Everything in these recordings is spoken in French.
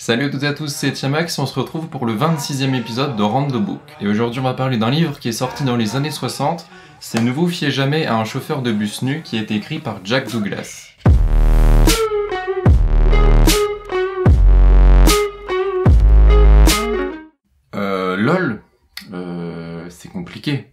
Salut à toutes et à tous, c'est Tiamax et on se retrouve pour le 26e épisode de Rand the Book. Et aujourd'hui on va parler d'un livre qui est sorti dans les années 60, c'est Ne vous fiez jamais à un chauffeur de bus nu qui est écrit par Jack Douglas. LOL, c'est compliqué.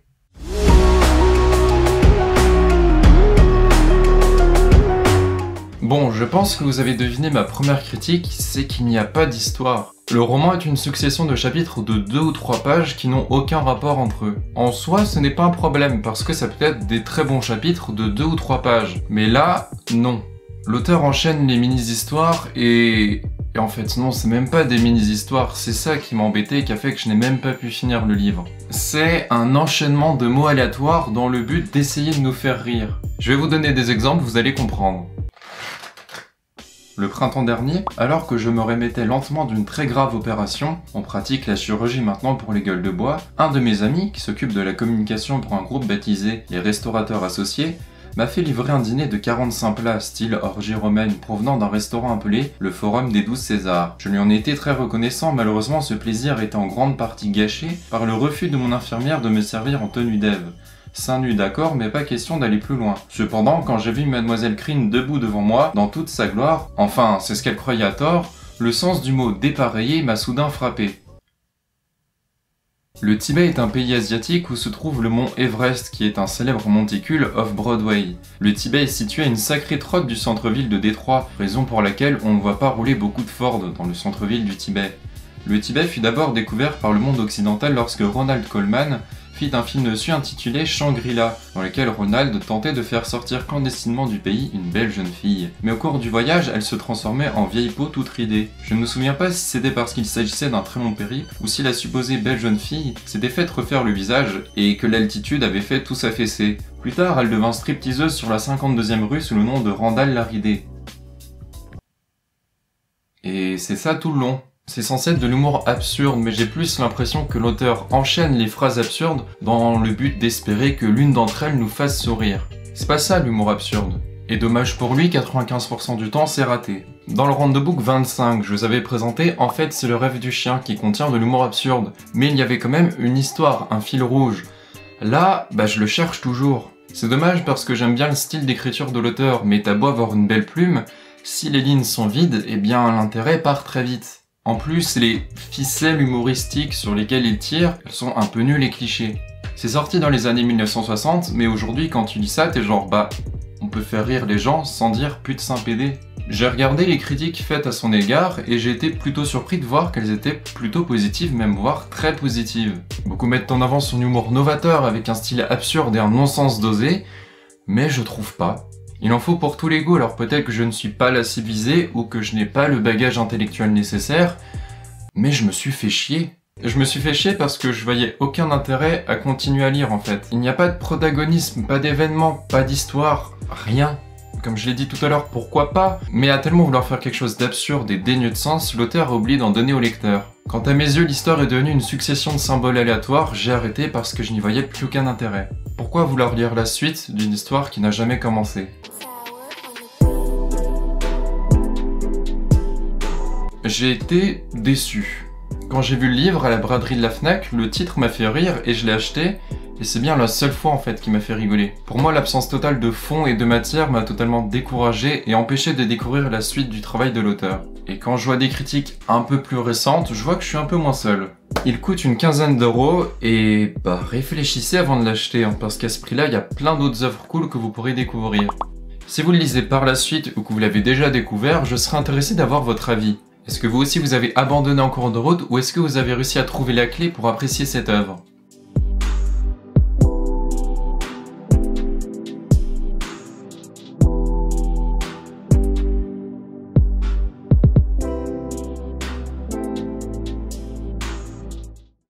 Bon, je pense que vous avez deviné ma première critique, c'est qu'il n'y a pas d'histoire. Le roman est une succession de chapitres de 2 ou 3 pages qui n'ont aucun rapport entre eux. En soi, ce n'est pas un problème, parce que ça peut être des très bons chapitres de 2 ou 3 pages. Mais là, non. L'auteur enchaîne les mini-histoires et en fait non, c'est même pas des mini-histoires, c'est ça qui m'a embêté et qui a fait que je n'ai même pas pu finir le livre. C'est un enchaînement de mots aléatoires dans le but d'essayer de nous faire rire. Je vais vous donner des exemples, vous allez comprendre. Le printemps dernier, alors que je me remettais lentement d'une très grave opération, on pratique la chirurgie maintenant pour les gueules de bois, un de mes amis, qui s'occupe de la communication pour un groupe baptisé les Restaurateurs Associés, m'a fait livrer un dîner de 45 plats style orgie romaine provenant d'un restaurant appelé le Forum des 12 Césars. Je lui en ai été très reconnaissant, malheureusement ce plaisir était en grande partie gâché par le refus de mon infirmière de me servir en tenue d'Ève. Seins nus d'accord, mais pas question d'aller plus loin. Cependant, quand j'ai vu Mademoiselle Crine debout devant moi, dans toute sa gloire, enfin, c'est ce qu'elle croyait à tort, le sens du mot dépareillé m'a soudain frappé. Le Tibet est un pays asiatique où se trouve le mont Everest, qui est un célèbre monticule off-Broadway. Le Tibet est situé à une sacrée trotte du centre-ville de Détroit, raison pour laquelle on ne voit pas rouler beaucoup de Ford dans le centre-ville du Tibet. Le Tibet fut d'abord découvert par le monde occidental lorsque Ronald Colman fit un film dessus intitulé Shangri-La, dans lequel Ronald tentait de faire sortir clandestinement du pays une belle jeune fille. Mais au cours du voyage, elle se transformait en vieille peau toute ridée. Je ne me souviens pas si c'était parce qu'il s'agissait d'un très long périple, ou si la supposée belle jeune fille s'était faite refaire le visage, et que l'altitude avait fait tout s'affaisser. Plus tard, elle devint stripteaseuse sur la 52e rue sous le nom de Randall la Ridée. Et c'est ça tout le long. C'est censé être de l'humour absurde, mais j'ai plus l'impression que l'auteur enchaîne les phrases absurdes dans le but d'espérer que l'une d'entre elles nous fasse sourire. C'est pas ça l'humour absurde. Et dommage pour lui, 95% du temps c'est raté. Dans le Rand the Book 25, je vous avais présenté En fait c'est le rêve du chien qui contient de l'humour absurde. Mais il y avait quand même une histoire, un fil rouge. Là, je le cherche toujours. C'est dommage parce que j'aime bien le style d'écriture de l'auteur, mais t'as beau avoir une belle plume, si les lignes sont vides, eh bien l'intérêt part très vite. En plus, les ficelles humoristiques sur lesquelles il tire, elles sont un peu nulles et clichés. C'est sorti dans les années 1960, mais aujourd'hui quand tu lis ça, t'es genre on peut faire rire les gens sans dire putain PD. J'ai regardé les critiques faites à son égard et j'ai été plutôt surpris de voir qu'elles étaient plutôt positives, même voire très positives. Beaucoup mettent en avant son humour novateur avec un style absurde et un non-sens dosé, mais je trouve pas. Il en faut pour tous les goûts, alors peut-être que je ne suis pas la civilisée ou que je n'ai pas le bagage intellectuel nécessaire, mais je me suis fait chier. Je me suis fait chier parce que je voyais aucun intérêt à continuer à lire en fait. Il n'y a pas de protagonisme, pas d'événement, pas d'histoire, rien. Comme je l'ai dit tout à l'heure, pourquoi pas? Mais à tellement vouloir faire quelque chose d'absurde et dénué de sens, l'auteur a oublié d'en donner au lecteur. Quant à mes yeux, l'histoire est devenue une succession de symboles aléatoires, j'ai arrêté parce que je n'y voyais plus aucun intérêt. Pourquoi vouloir lire la suite d'une histoire qui n'a jamais commencé? J'ai été déçu. Quand j'ai vu le livre à la braderie de la Fnac, le titre m'a fait rire et je l'ai acheté, et c'est bien la seule fois en fait qui m'a fait rigoler. Pour moi, l'absence totale de fond et de matière m'a totalement découragé et empêché de découvrir la suite du travail de l'auteur. Et quand je vois des critiques un peu plus récentes, je vois que je suis un peu moins seul. Il coûte une quinzaine d'euros et réfléchissez avant de l'acheter, parce qu'à ce prix-là, il y a plein d'autres œuvres cool que vous pourrez découvrir. Si vous le lisez par la suite ou que vous l'avez déjà découvert, je serais intéressé d'avoir votre avis. Est-ce que vous aussi vous avez abandonné en cours de route ou est-ce que vous avez réussi à trouver la clé pour apprécier cette œuvre ?